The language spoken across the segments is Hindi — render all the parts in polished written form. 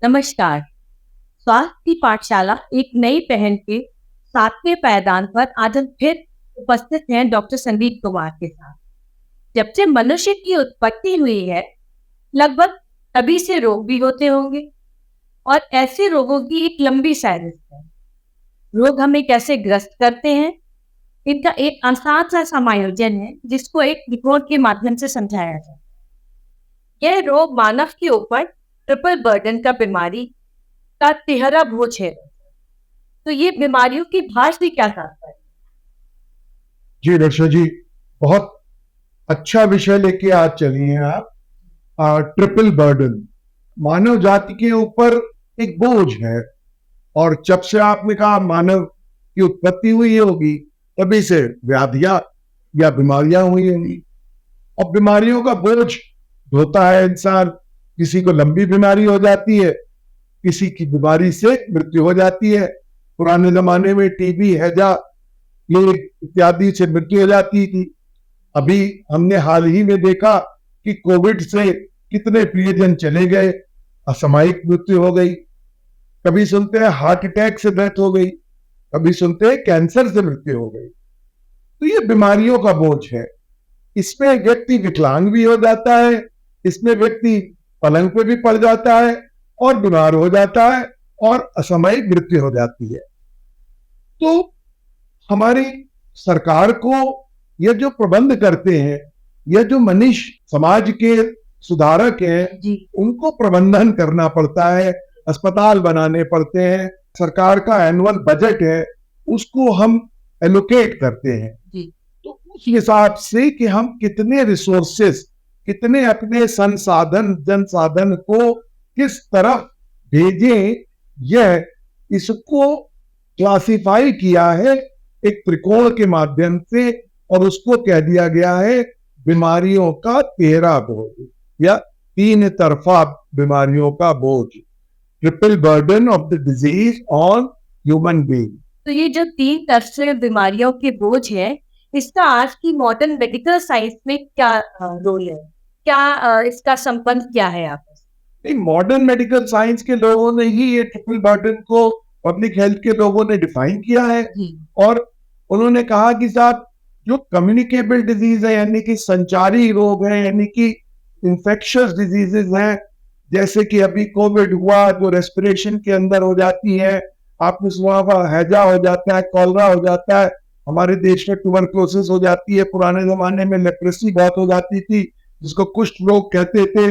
नमस्कार। स्वास्थ्य की पाठशाला एक नई पहल के 7वें पायदान पर आज हम फिर उपस्थित हैं डॉक्टर संदीप कुमार के साथ। जब से मनुष्य की उत्पत्ति हुई है, लगभग तभी से रोग भी होते होंगे और ऐसे रोगों की एक लंबी फहरिस्त है। रोग हमें कैसे ग्रस्त करते हैं, इनका एक आसान सा समायोजन है जिसको एक रिपोर्ट के माध्यम से समझाया जाता है। यह रोग मानव के ऊपर ट्रिपल बर्डन का बीमारी का तिहरा बोझ है। तो ये बीमारियों की भार से क्या तात्पर्य? जी डॉक्टर जी, बहुत अच्छा विषय लेके आज चली हैं आप। ट्रिपल बर्डन मानव जाति के ऊपर एक बोझ है, और जब से आपने कहा मानव की उत्पत्ति हुई होगी तभी से व्याधियां या बीमारियां हुई होंगी, और बीमारियों का बोझ होता है इंसान। किसी को लंबी बीमारी हो जाती है, किसी की बीमारी से मृत्यु हो जाती है। पुराने जमाने में टीबी, हैजा ये इत्यादि से मृत्यु हो जाती थी। अभी हमने हाल ही में देखा कि कोविड से कितने प्रियजन चले गए, असामयिक मृत्यु हो गई। कभी सुनते हैं हार्ट अटैक से डेथ हो गई, कभी सुनते हैं कैंसर से मृत्यु हो गई। तो ये बीमारियों का बोझ है। इसमें व्यक्ति विकलांग भी हो जाता है, इसमें व्यक्ति पलंग पे भी पड़ जाता है और बीमार हो जाता है और असामयिक मृत्यु हो जाती है। तो हमारी सरकार को यह जो प्रबंध करते हैं, यह जो मनीष समाज के सुधारक हैं, उनको प्रबंधन करना पड़ता है, अस्पताल बनाने पड़ते हैं। सरकार का एनुअल बजट है, उसको हम एलोकेट करते हैं। तो उस हिसाब से कि हम कितने रिसोर्सेस, कितने अपने जनसाधन को किस तरफ भेजें, यह इसको क्लासिफाई किया है एक त्रिकोण के माध्यम से, और उसको कह दिया गया है बीमारियों का तिहरा बोझ या तीन तरफा बीमारियों का बोझ, triple burden of the disease on human being. तो ये जो तीन तरह से बीमारियों के बोझ है, इसका आज की मॉडर्न मेडिकल साइंस में क्या रोल है? क्या इसका संबंध क्या है आपस? मॉडर्न मेडिकल साइंस के लोगों ने ही ये ट्रिपल बर्डन को पब्लिक हेल्थ के लोगों ने डिफाइन किया है, और उन्होंने कहा कि साहब जो कम्युनिकेबल डिजीज है, यानी कि संचारी रोग है, यानी कि इंफेक्शियस डिजीजेस हैं, जैसे कि अभी कोविड हुआ जो रेस्पिरेशन के अंदर हो जाती है, आपने सुना होगा हैजा हो जाता है, कॉलरा हो जाता है, हमारे देश में ट्यूबरक्लोसिस हो जाती है, पुराने जमाने में लेप्रेसी बहुत हो जाती थी जिसको कुष्ठ रोग कहते थे।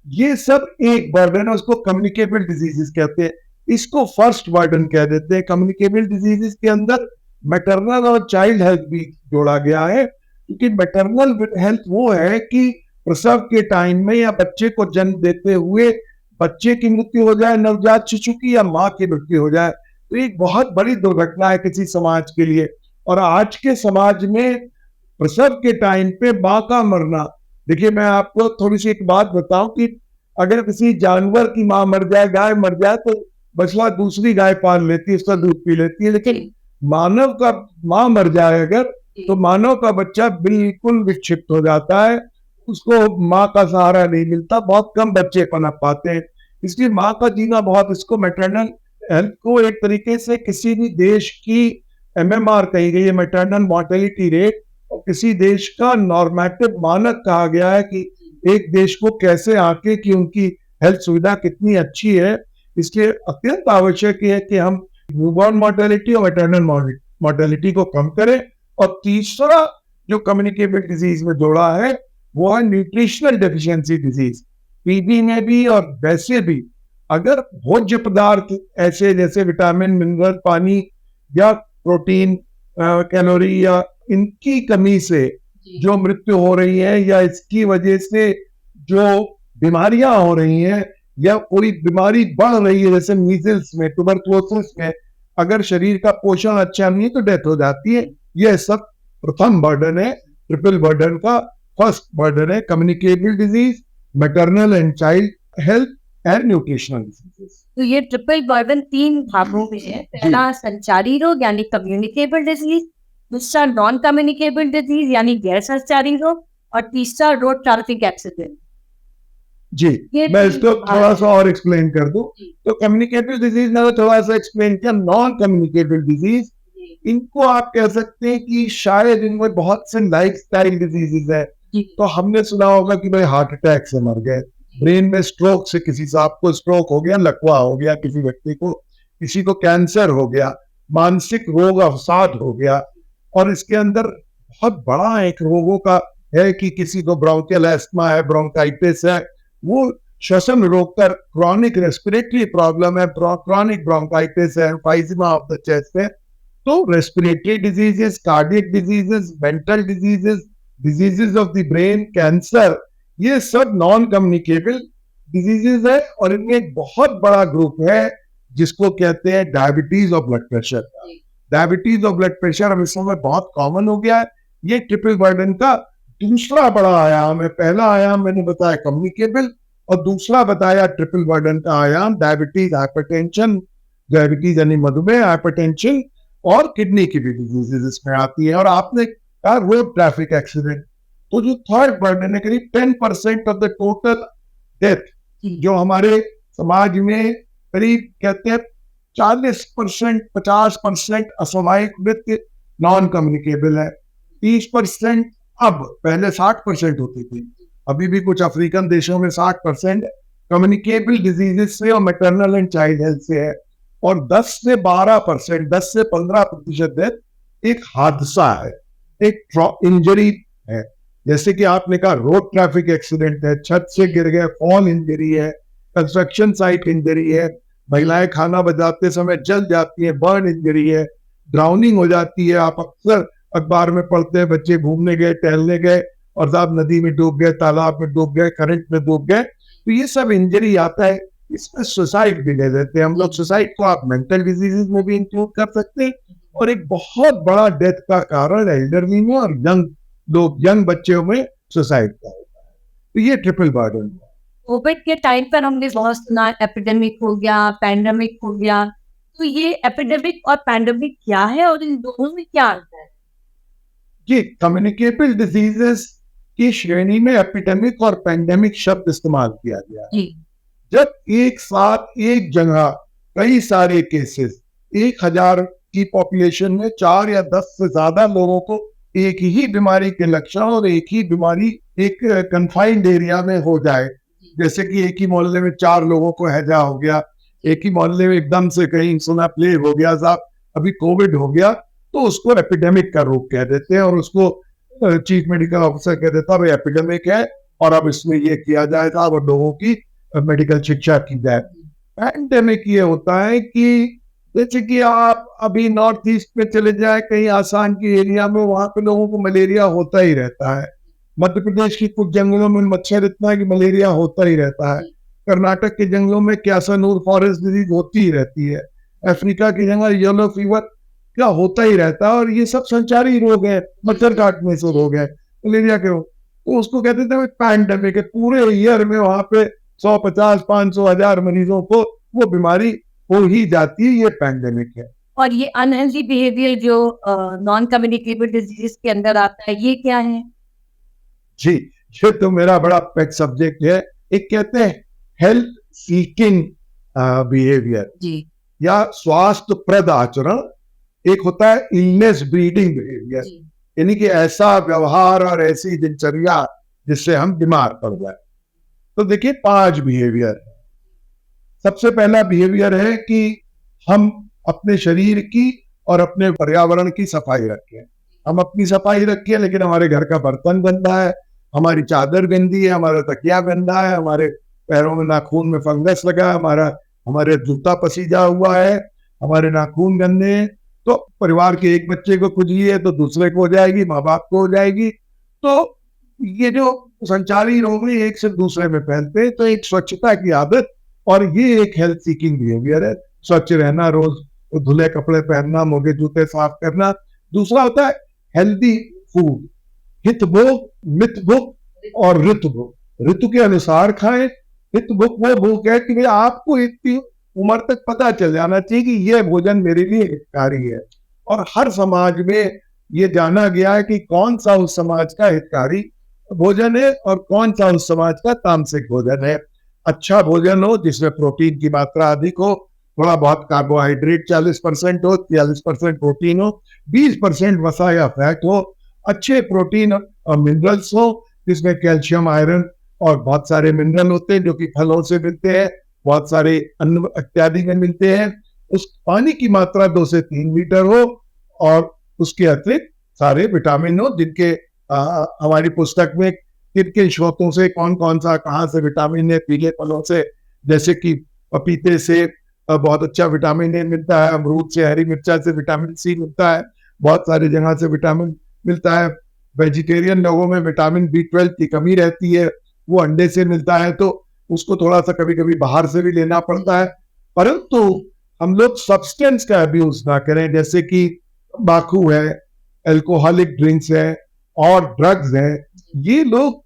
ये सब एक बर्डन है, उसको कम्युनिकेबल डिजीजेस कहते हैं। इसको फर्स्ट बर्डन कह देते हैं। कम्युनिकेबल डिजीजेस के अंदर मैटरनल और चाइल्ड हेल्थ भी जोड़ा गया है, क्योंकि मैटरनल हेल्थ वो है कि प्रसव के टाइम में या बच्चे को जन्म देते हुए बच्चे की मृत्यु हो जाए, नवजात शिशु की, या माँ की मृत्यु हो जाए, तो एक बहुत बड़ी दुर्घटना है किसी समाज के लिए। और आज के समाज में प्रसव के टाइम पे माँ का मरना, देखिए मैं आपको थोड़ी सी एक बात बताऊं कि अगर किसी जानवर की माँ मर जाए, गाय मर जाए, तो बछड़ा दूसरी गाय पाल लेती है, उसका दूध पी लेती है। लेकिन मानव का माँ मर जाए अगर, तो मानव का बच्चा बिल्कुल विक्षिप्त हो जाता है, उसको माँ का सहारा नहीं मिलता, बहुत कम बच्चे पनप पाते हैं। इसलिए माँ का जीना बहुत, इसको मैटरनल हेल्थ को एक तरीके से किसी भी देश की MMR कही गई है, मैटरनल मॉर्टेलिटी रेट, और किसी देश का नॉर्मेटिव मानक कहा गया है कि एक देश को कैसे आके कि उनकी हेल्थ सुविधा कितनी अच्छी है। इसलिए अत्यंत आवश्यक है कि हम न्यूबॉर्न मॉर्टेलिटी और मैटरनल मॉर्टेलिटी को कम करें। और तीसरा जो कम्युनिकेबल डिजीज में जोड़ा है वो है न्यूट्रिशनल डेफिशिएंसी डिजीज। पीबी में भी और वैसे भी अगर भोज्य पदार्थ ऐसे जैसे विटामिन, मिनरल, पानी या प्रोटीन, कैलोरी या इनकी कमी से जो मृत्यु हो रही है, या इसकी वजह से जो बीमारियां हो रही हैं, या कोई बीमारी बढ़ रही है जैसे मीजल्स में, ट्यूबरक्लोसिस में, अगर शरीर का पोषण अच्छा नहीं है तो डेथ हो जाती है। यह सब प्रथम बर्डन है, ट्रिपल बर्डन का फर्स्ट बर्डन है communicable disease, maternal and child health and nutritional diseases. तो ये ट्रिपल बर्डन तीन भागों में है। पहला संचारी रोग यानी कम्युनिकेबल डिजीज, दूसरा नॉन कम्युनिकेबल डिजीज यानी गैर संचारी रोग, और तीसरा रोड ट्रैफिक एक्सीडेंट। जी, मैं इसको थोड़ा सा और एक्सप्लेन कर दूं। तो कम्युनिकेबल डिजीज मैंने थोड़ा सा एक्सप्लेन किया। नॉन कम्युनिकेबल डिजीज, इनको आप कह सकते हैं कि शायद इनमें बहुत से लाइफस्टाइल डिजीजेस है। तो हमने सुना होगा कि भाई हार्ट अटैक से मर गए, ब्रेन में स्ट्रोक से किसी साहब को स्ट्रोक हो गया, लकवा हो गया किसी व्यक्ति को, किसी को कैंसर हो गया, मानसिक रोग अवसाद हो गया। और इसके अंदर बहुत बड़ा एक रोगों का है कि किसी को ब्रोंकियल एस्थमा है, ब्रोंकाइटिस है, वो श्वसन रोग का क्रॉनिक रेस्पिरेटरी प्रॉब्लम है, क्रॉनिक ब्रोंकाइटिस है, एम्फाइजिमा ऑफ द चेस्ट है। तो respiratory diseases, cardiac diseases, mental diseases, diseases of the brain, cancer, ये सब नॉन कम्युनिकेबल डिजीजेस है। और इनमें एक बहुत बड़ा ग्रुप है जिसको कहते हैं डायबिटीज और ब्लड प्रेशर। डायबिटीज और ब्लड प्रेशर अब इस समय बहुत कॉमन हो गया है। ये ट्रिपल बर्डन का दूसरा बड़ा आयाम है। पहला आयाम मैंने बताया कम्युनिकेबल, और दूसरा बताया ट्रिपल बर्डन का आयाम डायबिटीज, हाइपरटेंशन, डायबिटीज यानी मधुमेह, हाइपरटेंशन और किडनी की भी डिजीजेस इसमें आती है। और आपने कहा रोड ट्रैफिक एक्सीडेंट, तो जो थर्ड बर्डन है, करीब 10% ऑफ द टोटल डेथ जो हमारे समाज में, करीब कहते हैं 40%, 50% असामयिक मृत्यु नॉन कम्युनिकेबल है। 30% अब, पहले 60% होती थी, अभी भी कुछ अफ्रीकन देशों में 60% कम्युनिकेबल डिजीजेस से और मैटरनल एंड चाइल्ड हेल्थ से है। और 10 से 12%, 10 से 15% डेथ एक हादसा है, एक इंजरी है। जैसे कि आपने कहा रोड ट्रैफिक एक्सीडेंट है, छत से गिर गए, फॉल इंजरी है, कंस्ट्रक्शन साइट इंजरी है, महिलाएं खाना बजाते समय जल जाती है, बर्न इंजरी है, ड्राउनिंग हो जाती है। आप अक्सर अखबार में पढ़ते हैं बच्चे घूमने गए, टहलने गए और साहब नदी में डूब गए, तालाब में डूब गए, करंट में डूब गए। तो ये सब इंजरी आता है। इसमें सुसाइड भी ले लेते हैं हम लोग। सुसाइड को आप मेंटल डिजीजेस में भी इंक्लूड कर सकते हैं। और एक बहुत बड़ा डेथ का कारण एल्डरली में और यंग लोग, यंग बच्चों में सुसाइड का होता है। तो ये ट्रिपल बर्डन है। कोविड के टाइम पर हमने बहुत सुना एपिडेमिक हो गया, पैंडेमिक हो गया। तो ये एपिडेमिक और पैंडेमिक क्या है और इन दोनों में क्या अंतर है? जी, कम्युनिकेबल डिजीजेस की श्रेणी में एपिडेमिक और पैंडेमिक शब्द इस्तेमाल किया गया है। जब एक साथ एक जगह कई सारे केसेस, 1000 की पॉपुलेशन में 4 या 10 से ज्यादा लोगों को एक ही बीमारी के लक्षण और एक ही बीमारी एक कन्फाइंड एरिया में हो जाए, जैसे कि एक ही मोहल्ले में 4 लोगों को हैजा हो गया, एक ही मोहल्ले में एकदम से कहीं सुना प्लेग हो गया, साहब अभी कोविड हो गया, तो उसको एपिडेमिक का रूप कह देते हैं। और उसको चीफ मेडिकल ऑफिसर कह देता है भाई एपिडेमिक है और अब इसमें ये किया जाए साहब और लोगों की मेडिकल शिक्षा की जाए। पैंडेमिक ये होता है कि जैसे कि आप अभी नॉर्थ ईस्ट में चले जाए, कहीं आसाम के एरिया में, वहां पे लोगों को मलेरिया होता ही रहता है। मध्य प्रदेश की कुछ जंगलों में मच्छर इतना है कि मलेरिया होता ही रहता है। कर्नाटक के जंगलों में कैसानूर फॉरेस्ट डिजीज होती ही रहती है। अफ्रीका के जंगल येलो फीवर क्या होता ही रहता है। और ये सब संचारी रोग है, मच्छर काटने से रोग है, मलेरिया के रोग। तो उसको कहते थे पैंडेमिक है। पूरे ईयर में वहां पे 150, 500, 1000 मरीजों को वो बीमारी हो ही जाती है, ये पैंडेमिक है। और ये अनहेल्दी बिहेवियर जो नॉन कम्युनिकेबल डिजीज के अंदर आता है, ये क्या है? जी, ये तो मेरा बड़ा पेट सब्जेक्ट है। एक कहते हैं हेल्थ सीकिंग बिहेवियर जी, या स्वास्थ्यप्रद आचरण, एक होता है इलनेस ब्रीडिंग बिहेवियर, यानी कि ऐसा व्यवहार और ऐसी दिनचर्या जिससे हम बीमार पड़ जाए। तो देखिए 5 बिहेवियर। सबसे पहला बिहेवियर है कि हम अपने शरीर की और अपने पर्यावरण की सफाई रखें। हम अपनी सफाई रखें लेकिन हमारे घर का बर्तन गंदा है, हमारी चादर गंदी है, हमारा तकिया गंदा है, हमारे पैरों में नाखून में फंगस लगा है, हमारे जूता पसीजा हुआ है, हमारे नाखून गंदे हैं। तो परिवार के एक बच्चे को खुजली है तो दूसरे को हो जाएगी, माँ बाप को हो जाएगी। तो ये जो संचारी रोग एक से दूसरे में फैलते हैं। तो एक स्वच्छता की आदत, और ये एक हेल्थ सीकिंग बिहेवियर है। स्वच्छ रहना, रोज धुले कपड़े पहनना, मोटे जूते साफ करना। दूसरा होता है हेल्दी फूड, हितभोग, मितभोग और ऋतुभोग। ऋतु के अनुसार खाएं। हितभोग वो भूख है कि आपको इतनी उम्र तक पता चल जाना चाहिए कि यह भोजन मेरे लिए हितकारी है। और हर समाज में ये जाना गया है कि कौन सा उस समाज का हितकारी भोजन है और कौन सा उस समाज का तामसिक भोजन है। अच्छा भोजन हो जिसमें प्रोटीन की मात्रा अधिक हो, थोड़ा बहुत कार्बोहाइड्रेट 40% हो, 40% प्रोटीन हो, 20% वसा या फैट हो, अच्छे प्रोटीन और मिनरल्स हो जिसमें कैल्शियम, आयरन और बहुत सारे मिनरल होते हैं जो कि फलों से मिलते हैं, बहुत सारे अन्न इत्यादि में मिलते हैं। उस पानी की मात्रा 2 से 3 लीटर हो और उसके अतिरिक्त सारे विटामिन हो जिनके हमारी पुस्तक में किन किन स्रोतों से कौन कौन सा कहाँ से विटामिन है, पीले फलों से जैसे कि पपीते से बहुत अच्छा विटामिन ए मिलता है, अमरूद से, हरी मिर्चा से विटामिन सी मिलता है, बहुत सारी जगह से विटामिन मिलता है। वेजिटेरियन लोगों में विटामिन B12 की कमी रहती है, वो अंडे से मिलता है, तो उसको थोड़ा सा कभी कभी बाहर से भी लेना पड़ता है। परंतु हम लोग सब्सटेंस का अब्यूज ना करें, जैसे कि तंबाकू है, अल्कोहलिक ड्रिंक्स है और ड्रग्स है, ये लोग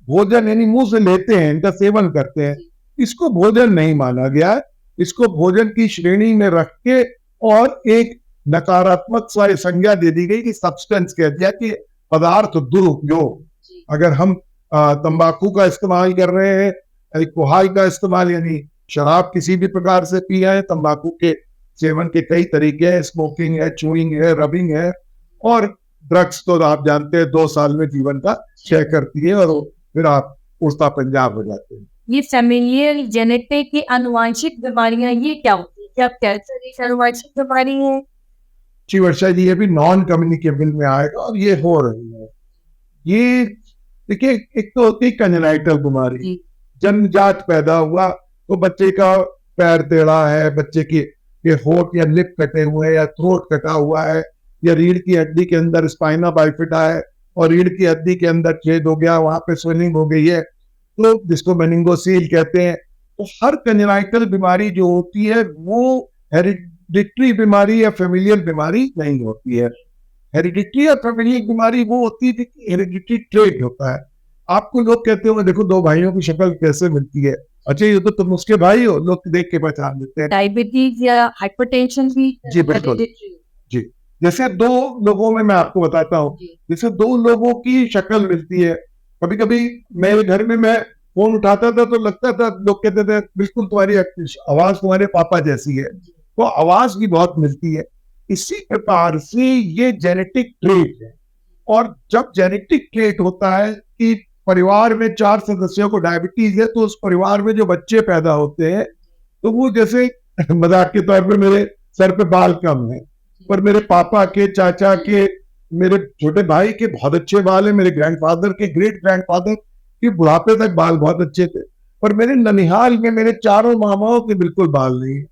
भोजन यानी मुंह से लेते हैं, इनका सेवन करते हैं, इसको भोजन नहीं माना गया है। इसको भोजन की श्रेणी में रख के और एक नकारात्मक संज्ञा दे दी गई कि सब्सटेंस कह दिया कि पदार्थ दुरुपयोग। अगर हम तंबाकू का इस्तेमाल कर रहे हैं, अल्कोहल का इस्तेमाल यानी शराब किसी भी प्रकार से पिया है, तंबाकू के सेवन के कई तरीके हैं, स्मोकिंग है, चूइंग है, रबिंग है, और ड्रग्स तो आप जानते हैं 2 साल में जीवन का क्षय करती है और फिर आप उड़ता पंजाब हो जाते हैं। ये फेमिलियल जेनेटिक की आनुवांशिक बीमारियां ये क्या होती है? क्या कैंसर एक आनुवांशिक बीमारी है? जी वर्षा जी, ये भी नॉन कम्युनिकेबल में आएगा और ये हो रही है। ये देखिए, एक तो होती है कंजेनाइटल बीमारी, जन्मजात पैदा हुआ तो बच्चे का पैर टेढ़ा है, बच्चे की ये होठ या लिप कटे हुए हैं या थ्रोट कटा हुआ है, या रीढ़ की हड्डी के अंदर स्पाइना बाइफिडा है और रीढ़ की हड्डी के अंदर छेद हो गया, वहां पे स्वेलिंग हो गई है, तो जिसको मेनिंगोसील कहते हैं। तो हर कंजेनाइटल बीमारी जो होती है वो हेरिडिटरी बीमारी या फेमिलियल बीमारी नहीं होती है। हेरिडिटरी या फेमिलियल बीमारी वो होती है कि हेरिडिटरी ट्रेट होता है। आपको लोग कहते हो देखो 2 भाइयों की शक्ल कैसे मिलती है, अच्छा ये तो तुम उसके भाई हो, लोग देख के पहचान लेते हैं। डायबिटीज या हाइपरटेंशन भी जी बिल्कुल जी। जैसे 2 लोगों में मैं आपको बताता हूँ, जैसे 2 लोगों की शक्ल मिलती है, कभी कभी मेरे घर में मैं फोन उठाता था तो लगता था, लोग कहते थे बिल्कुल तुम्हारी आवाज तुम्हारे पापा जैसी है, तो आवाज भी बहुत मिलती है। इसी प्रकार से ये जेनेटिक ट्रेट है, और जब जेनेटिक ट्रेट होता है कि परिवार में 4 सदस्यों को डायबिटीज है, तो उस परिवार में जो बच्चे पैदा होते हैं तो वो जैसे मजाक के तौर पे मेरे सर पे बाल कम है, पर मेरे पापा के, चाचा के, मेरे छोटे भाई के बहुत अच्छे बाल है, मेरे ग्रैंडफादर के, ग्रेट ग्रैंडफादर के बुढ़ापे तक बाल बहुत अच्छे थे, पर मेरे ननिहाल में मेरे चारों मामाओं के बिल्कुल बाल नहीं।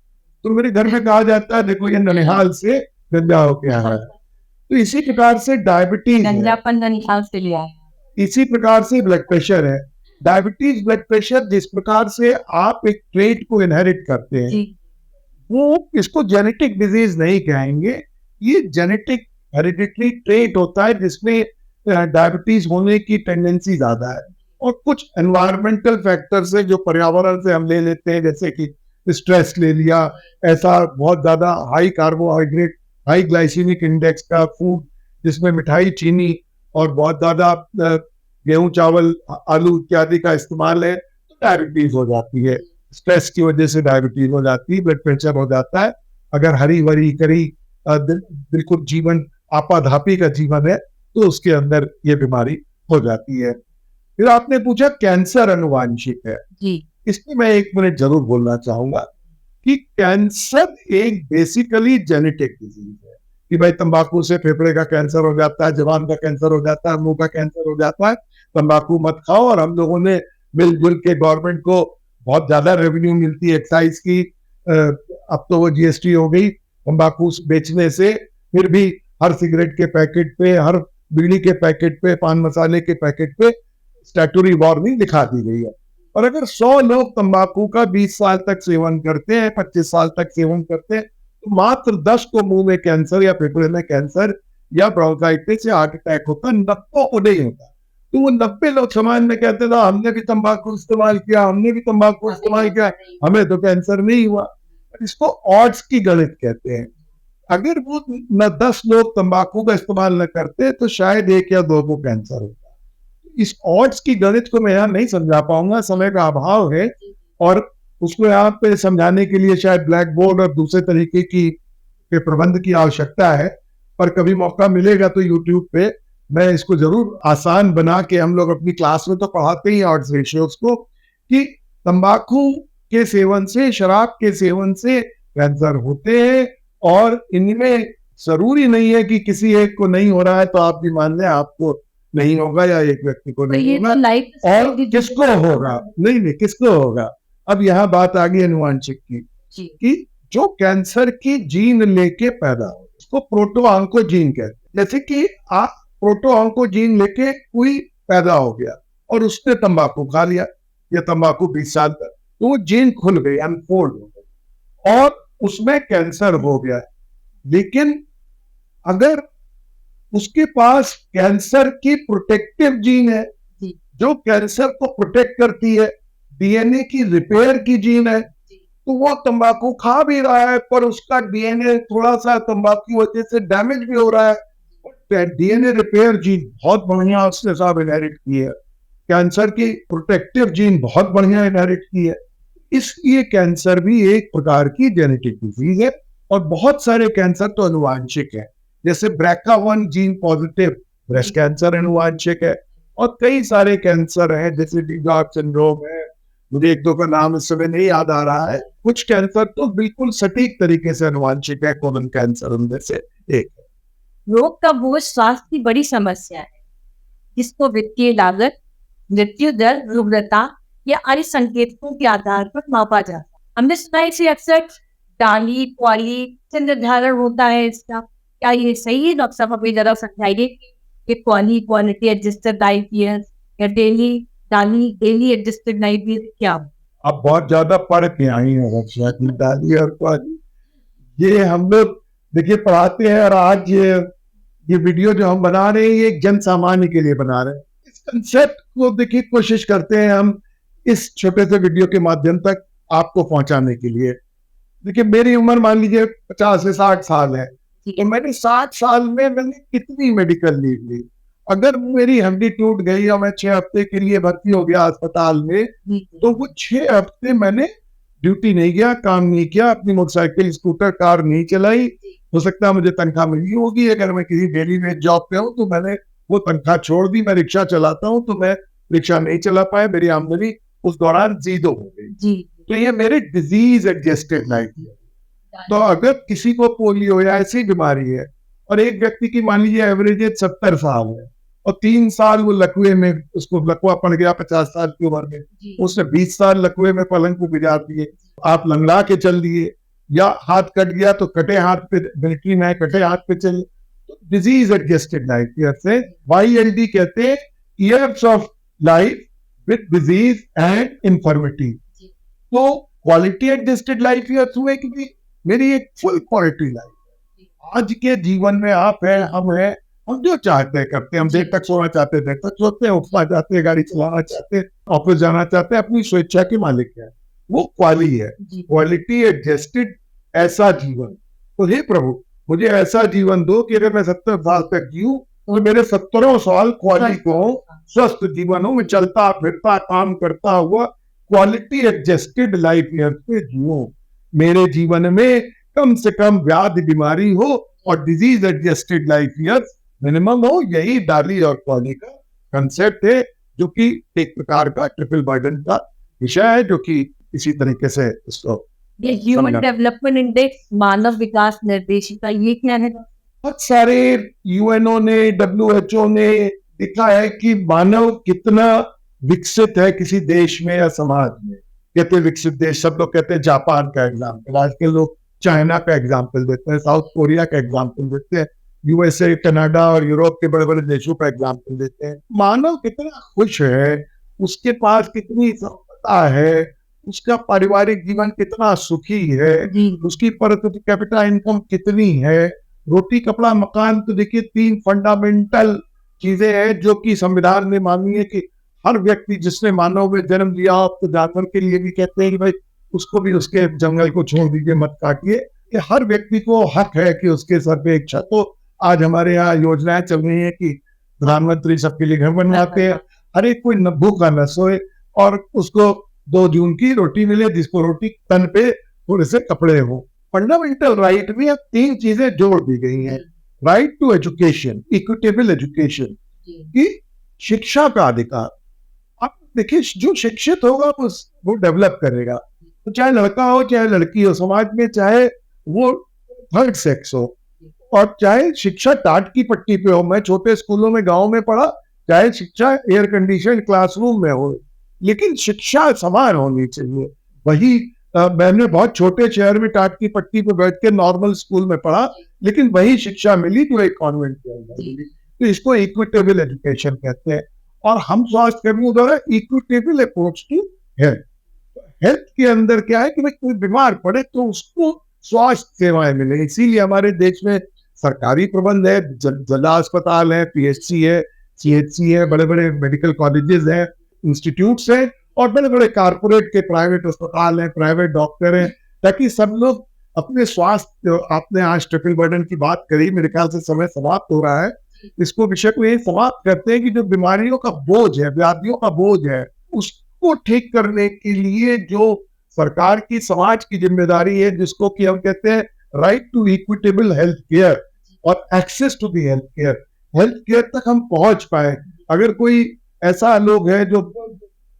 तो मेरे घर में कहा जाता है देखो ये ननिहाल से गंजा होके आया है। तो इसी प्रकार से डायबिटीज है, इसी प्रकार से ब्लड प्रेशर है। डायबिटीज, ब्लड प्रेशर जिस प्रकार से आप एक ट्रेट को इनहेरिट करते हैं, वो इसको जेनेटिक डिजीज नहीं कहेंगे, ये जेनेटिक हेरिडिटरी ट्रेट होता है जिसमें डायबिटीज होने की टेंडेंसी ज्यादा है। और कुछ एनवायरमेंटल फैक्टर से जो पर्यावरण से हम ले लेते हैं, जैसे कि स्ट्रेस ले लिया, ऐसा बहुत ज्यादा high carbohydrate, high glycaemic index का फूड जिसमें मिठाई, चीनी और बहुत ज्यादा गेहूं, चावल, आलू इत्यादि का इस्तेमाल है, तो डायबिटीज हो जाती है। स्ट्रेस की वजह से डायबिटीज हो जाती है, ब्लड प्रेशर हो जाता है। अगर हरी भरी करी बिल्कुल जीवन आपाधापी का जीवन है तो उसके अंदर ये बीमारी हो जाती है। फिर आपने पूछा कैंसर अनुवांशिक है जी। इसमें मैं 1 मिनट जरूर बोलना चाहूंगा कि कैंसर एक बेसिकली जेनेटिक डिजीज है, कि भाई तंबाकू से फेफड़े का कैंसर हो जाता है, जवान का कैंसर हो जाता है, मुंह का कैंसर हो जाता है, तंबाकू मत खाओ। और हम लोगों ने मिलजुल के गवर्नमेंट को बहुत ज्यादा रेवेन्यू मिलती है एक्साइज की, अब तो वो GST हो गई तंबाकू बेचने से, फिर भी हर सिगरेट के पैकेट पे, हर बीड़ी के पैकेट पे, पान मसाले के पैकेट पे स्टैट्यूटरी वार्निंग दिखा दी गई है। और अगर 100 लोग तंबाकू का 20 साल तक सेवन करते हैं, 25 साल तक सेवन करते हैं, तो मात्र 10 को मुंह में कैंसर या फेफड़े में कैंसर या ब्रोंकाइटिस या हार्ट अटैक होता, 90 को नहीं होता। तो वो 90 लोग समाज में कहते थे हमने भी तंबाकू इस्तेमाल किया, हमने भी तंबाकू इस्तेमाल किया, हमें तो कैंसर नहीं हुआ। इसको ऑड्स की गणित कहते हैं। अगर वो न 10 लोग तंबाकू का इस्तेमाल न करते तो शायद 1 या 2 को कैंसर होता। इस odds की गणित को मैं यहाँ नहीं समझा पाऊंगा, समय का अभाव है, और उसको यहाँ पे समझाने के लिए शायद ब्लैक बोर्ड और दूसरे तरीके की के प्रबंध की आवश्यकता है। पर कभी मौका मिलेगा तो यूट्यूब पे मैं इसको जरूर आसान बना के, हम लोग अपनी क्लास में तो पढ़ाते ही ऑड्स रेशियोज को, कि तंबाकू के सेवन से, शराब के सेवन से कैंसर होते हैं, और इनमें जरूरी नहीं है कि किसी एक को नहीं हो रहा है तो आप भी मान लें आपको नहीं होगा या एक व्यक्ति को तो नहीं ये होगा, तो लाइफ और किसको होगा, नहीं किसको होगा। अब यहाँ बात आ गई अनुवांशिक की, कि जो कैंसर की जीन लेके पैदा हो उसको प्रोटो ऑन्कोजीन कहते हैं। जैसे कि आप प्रोटो ऑन्कोजीन लेके कोई पैदा हो गया और उसने तंबाकू खा लिया या तंबाकू 20 साल तक, तो वो जीन खुल गई, अनफोल्ड हो गई और उसमें कैंसर हो गया। लेकिन अगर उसके पास कैंसर की प्रोटेक्टिव जीन है जो कैंसर को प्रोटेक्ट करती है, डीएनए की रिपेयर की जीन है, तो वो तंबाकू खा भी रहा है पर उसका डीएनए थोड़ा सा तंबाकू की वजह से डैमेज भी हो रहा है। डीएनए रिपेयर जीन बहुत बढ़िया उसने साहब इनहेरिट की है, कैंसर की प्रोटेक्टिव जीन बहुत बढ़िया इनहेरिट की है। इसलिए कैंसर भी एक प्रकार की जेनेटिक डिजीज है, और बहुत सारे कैंसर तो अनुवांशिक है, जैसे BRCA1 gene positive breast cancer अनुवांशिक है, और कई सारे कैंसर हैं जैसे डिगॉट सिंड्रोम है, मुझे एक दो का नाम इस समय नहीं याद आ रहा है। कुछ कैंसर तो बिल्कुल सटीक तरीके से अनुवांशिक है, कोलन कैंसर उनमें से एक। रोग का बोझ स्वास्थ्य की बड़ी समस्या है जिसको वित्तीय लागत, मृत्यु दर, रुग्णता या अन्य संकेतकों के आधार पर मापा जाता है। हमने सुना है इसे अक्सर डाली क्वाली से निर्धारण होता है इसका, क्या ये सही है? डॉक्टर साहब अभी जरा समझाइए कि क्वालिटी एडजस्टेड लाइफ ईयर्स या डेली एडजस्टेड लाइफ ईयर्स क्या हो? आप बहुत ज्यादा पढ़ के आई हैं डाली और क्वाली, ये हम लोग देखिए पढ़ाते हैं, और आज ये वीडियो जो हम बना रहे हैं ये एक जन सामान्य के लिए बना रहे हैं। इस कंसेप्ट को देखिए कोशिश करते हैं हम इस छोटे से वीडियो के माध्यम तक आपको पहुंचाने के लिए। देखिए मेरी उम्र मान लीजिए 50 से 60 साल है, तो मैंने 60 साल में मैंने कितनी मेडिकल लीव ली। अगर मेरी हड्डी टूट गई और मैं 6 हफ्ते के लिए भर्ती हो गया अस्पताल में, तो वो 6 हफ्ते मैंने ड्यूटी नहीं किया, काम नहीं किया, अपनी मोटरसाइकिल स्कूटर कार नहीं चलाई। हो सकता है मुझे तनख्वाह मिली होगी, अगर मैं किसी डेली वेज जॉब पे हूँ तो मैंने वो तनख्वाह छोड़ दी। मैं रिक्शा चलाता हूँ तो मैं रिक्शा नहीं चला पाया, मेरी आमदनी उस दौरान 0 हो गई। तो ये मेरे डिजीज एडजस्टेड लाइफ है। तो अगर किसी को पोलियो या ऐसी बीमारी है और एक व्यक्ति की मान लीजिए एवरेज एज 70 साल है और 3 साल वो लकवे में, उसको लकवा पड़ गया 50 साल की उम्र में, उसने 20 साल लकवे में पलंग को गुजार दिए, आप लंगड़ा के चल दिए, या हाथ कट गया तो कटे हाथ पे, मिलिट्री में कटे हाथ पे चले, तो डिजीज एडजस्टेड लाइफ ईयर से YLD कहते हैं, years of life with disease and infirmity. तो क्वालिटी एडजस्टेड लाइफ ईयर्स हुए क्योंकि मेरी एक फुल क्वालिटी लाइफ। आज के जीवन में आप हैं, हम हैं, हम जो चाहते हैं करते हैं। हम देर तक सोना चाहते हैं, देर तक सोते हैं, उठना चाहते हैं, गाड़ी चलाना चाहते हैं, ऑफिस जाना चाहते हैं, अपनी स्वेच्छा के मालिक है। वो क्वालिटी है, क्वालिटी एडजस्टेड ऐसा जीवन। तो हे प्रभु मुझे ऐसा जीवन दो कि अगर मैं 70 साल तक जीऊं तो मेरे 70 साल क्वालिटी को स्वस्थ जीवन हो, मैं चलता फिरता काम करता हुआ क्वालिटी एडजस्टेड लाइफ ईयर पे जीऊं। मेरे जीवन में कम से कम व्याधि बीमारी हो और disease adjusted life year minimum हो। यही डाली और क्वाली का कंसेप्ट है, जो कि एक प्रकार का ट्रिपल बर्डन का विषय है, जो कि इसी तरीके से इसको ये ह्यूमन डेवलपमेंट इंडेक्स, मानव विकास निर्देशिका, ये क्या है? बहुत सारे UNO ने, WHO ने लिखा है कि मानव कितना विकसित है किसी देश में या समाज में। कहते विकसित देश, सब लोग कहते हैं जापान का एग्जाम्पल, आज के लोग चाइना का एग्जाम्पल देते हैं, साउथ कोरिया का एग्जाम्पल देते हैं, USA, कनाडा और यूरोप के बड़े बड़े देशों का एग्जाम्पल देते हैं। मानव कितना खुश है, उसके पास कितनी संपदा है, उसका पारिवारिक जीवन कितना सुखी है, उसकी पर कैपिटा इनकम कितनी है, रोटी कपड़ा मकान। तो देखिए 3 फंडामेंटल चीजें हैं जो कि संविधान ने मानी है कि हर व्यक्ति जिसने मानव में जन्म लिया, तो जानवर के लिए भी कहते हैं कि भाई उसको भी उसके जंगल को छोड़ दीजिए, मत काटिए। कि हर व्यक्ति को हक है कि उसके सर पे एक छत हो। आज हमारे यहाँ योजनाएं चल रही है कि प्रधानमंत्री सबके लिए घर बनवाते हैं, अरे कोई न भूखा न सोए और उसको 2 जून की रोटी मिले, जिसको रोटी तन पे थोड़े से कपड़े हो। फंडामेंटल राइट में अब 3 चीजें जोड़ दी गई हैं। Right to education, equitable education, कि शिक्षा का अधिकार। आप देखिए, जो शिक्षित होगा वो डेवलप करेगा, तो चाहे लड़का हो चाहे लड़की हो, समाज में चाहे वो थर्ड सेक्स हो, और चाहे शिक्षा टाट की पट्टी पे हो। मैं छोटे स्कूलों में गांव में पढ़ा, चाहे शिक्षा एयर कंडीशन क्लासरूम में हो, लेकिन शिक्षा समान होनी चाहिए। वही मैंने बहुत छोटे शहर में टाट की पट्टी पे बैठ के नॉर्मल स्कूल में पढ़ा, लेकिन वही शिक्षा मिली जो एक कॉन्वेंट के अंदर मिली। तो इसको इक्विटेबल एजुकेशन कहते हैं। और हम स्वास्थ्य कर्मियों द्वारा equitable approach to health. Health के अंदर क्या है कि भाई कोई बीमार पड़े तो उसको स्वास्थ्य सेवाएं मिले, इसीलिए हमारे देश में सरकारी प्रबंध है, जिला अस्पताल है, पीएचसी है, सीएचसी है, बड़े बड़े मेडिकल कॉलेजेस हैं, इंस्टीट्यूट्स हैं, और बड़े बड़े कारपोरेट के प्राइवेट अस्पताल हैं, प्राइवेट डॉक्टर हैं, ताकि सब लोग अपने स्वास्थ्य। आपने आज ट्रिपल बर्डन की बात करी, मेरे ख्याल से समय समाप्त हो रहा है। इसको विषय को ये समाप्त करते हैं कि जो बीमारियों का बोझ है, व्याधियों का बोझ है, उसको ठीक करने के लिए जो सरकार की, समाज की जिम्मेदारी है, जिसको कि हम कहते हैं right to equitable health care और access to the health care. Health care तक हम पहुंच पाए। अगर कोई ऐसा लोग है जो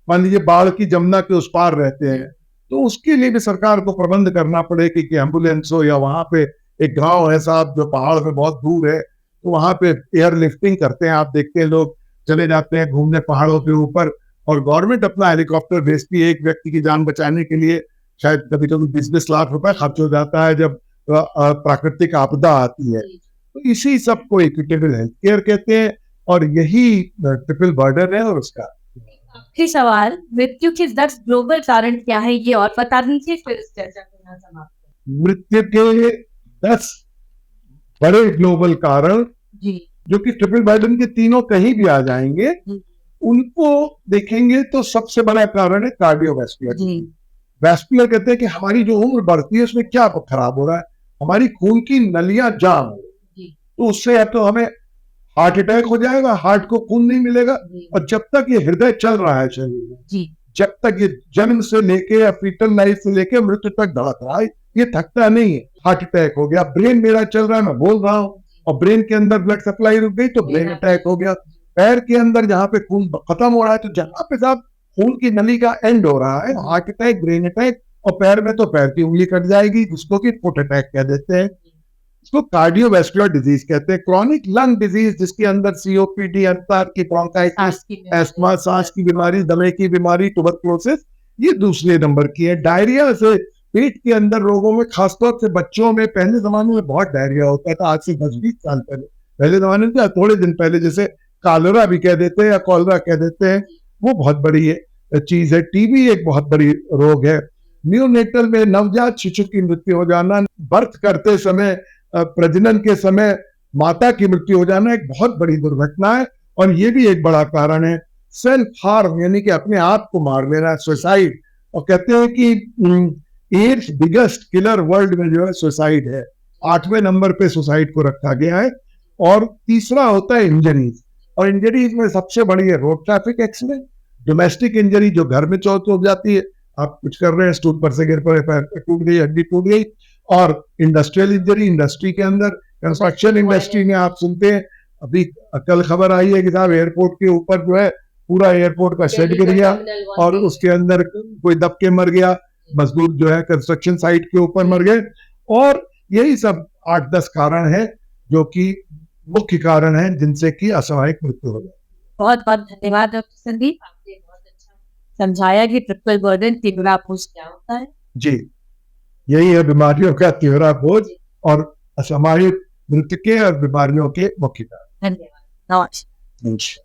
मान लीजिए बाढ़ की जमुना के उस पार रहते हैं, तो उसके लिए भी सरकार को प्रबंध करना पड़े कि एम्बुलेंस हो, या वहां पे एक गांव है साहब जो पहाड़ में बहुत दूर है, तो वहां पे एयर लिफ्टिंग करते हैं। आप देखते हैं लोग चले जाते हैं घूमने पहाड़ों के ऊपर, और गवर्नमेंट अपना हेलीकॉप्टर भेजती है एक व्यक्ति की जान बचाने के लिए। शायद कभी कभी 20-20 लाख रुपए खर्च हो जाता है जब प्राकृतिक आपदा आती है। तो इसी सब को इक्विटेबल हेल्थ केयर कहते हैं, और यही ट्रिपल बर्डन है। और उसका आखिरी सवाल, मृत्यु के 10 ग्लोबल कारण क्या है, ये और बता दीजिए, फिर इस चर्चा को यहाँ समाप्त। मृत्यु के 10 बड़े ग्लोबल कारण, जी, जो कि ट्रिपल बर्डन के तीनों कहीं भी आ जाएंगे, उनको देखेंगे तो सबसे बड़ा कारण है कार्डियोवैस्कुलर। वैस्कुलर कहते हैं कि हमारी जो उम्र बढ़ती है उसमें क्या खराब हो रहा है, हमारी खून की नलियां जाम हो, तो उससे या तो हमें हार्ट अटैक हो जाएगा, हार्ट को खून नहीं मिलेगा, और जब तक ये हृदय चल रहा है शरीर में, जब तक ये जन्म से लेके या फीटल लाइफ से लेके मृत्यु तक धड़क रहा है, ये थकता नहीं है। हार्ट अटैक हो गया, ब्रेन मेरा चल रहा है, मैं बोल रहा हूँ, और ब्रेन के अंदर ब्लड सप्लाई रुक गई तो ब्रेन अटैक हो गया। पैर के अंदर जहाँ पे खून खत्म हो रहा है, तो जहाँ पे साहब खून की नली का एंड हो रहा है, हार्ट अटैक, ब्रेन अटैक, और पैर में तो पैर की उंगली कट जाएगी, जिसको कि फुट अटैक कह देते हैं। इसको कार्डियोवैस्कुलर डिजीज कहते हैं। क्रॉनिक लंग डिजीज, जिसके अंदर सीओपीडी, अंतर की ब्रोंकाइटिस, एस्मा, सांस की बीमारी, दमे की बीमारी, ट्यूबरकुलोसिस, ये दूसरे नंबर की है। डायरिया से पेट के अंदर रोगों में, खासतौर से बच्चों में, पहले जमाने में बहुत डायरिया होता था, आज से 10-20 साल पहले, पहले जमाने में थोड़े दिन पहले, जैसे कालरा भी कह देते हैं या कॉलरा कह देते हैं, वो बहुत बड़ी चीज है। टीबी एक बहुत बड़ी रोग है। न्यूनेटल में नवजात शिशु की मृत्यु हो जाना, बर्थ करते समय, प्रजनन के समय माता की मृत्यु हो जाना एक बहुत बड़ी दुर्घटना है, और ये भी एक बड़ा कारण है। सेल्फ हार्म, यानी कि अपने आप को मार लेना, सुसाइड। और कहते हैं कि 8th बिगेस्ट किलर वर्ल्ड में जो है सुसाइड है, 8वें नंबर पे सुसाइड को रखा गया है। और तीसरा होता है इंजरीज, और इंजरीज में सबसे बड़ी है road traffic accident, domestic injury जो घर में चोट हो जाती है, आप कुछ कर रहे हैं, स्टूल पर से गिर पड़े, पैर टूट गई, हड्डी टूट गई। और इंडस्ट्रियल इंजरी, इंडस्ट्री के अंदर, कंस्ट्रक्शन इंडस्ट्री में आप सुनते हैं, अभी कल खबर आई है कि साहब एयरपोर्ट के ऊपर जो है पूरा एयरपोर्ट का शेड गिर गया, और उसके अंदर कोई दब के मर गया, मजदूर जो है कंस्ट्रक्शन साइट के ऊपर मर गए। और यही सब 8-10 कारण है जो कि मुख्य कारण है जिनसे कि असामयिक मृत्यु हो जाए। बहुत बहुत धन्यवाद डॉक्टर संदीप, आपने बहुत अच्छा समझाया कि ट्रिपल बर्डन तीव्र बोझ क्या होता है। जी, यही है बीमारियों का तीव्र बोझ और असामयिक मृत्यु के और बीमारियों के मुख्य कारण। धन्यवाद, नमस्कार।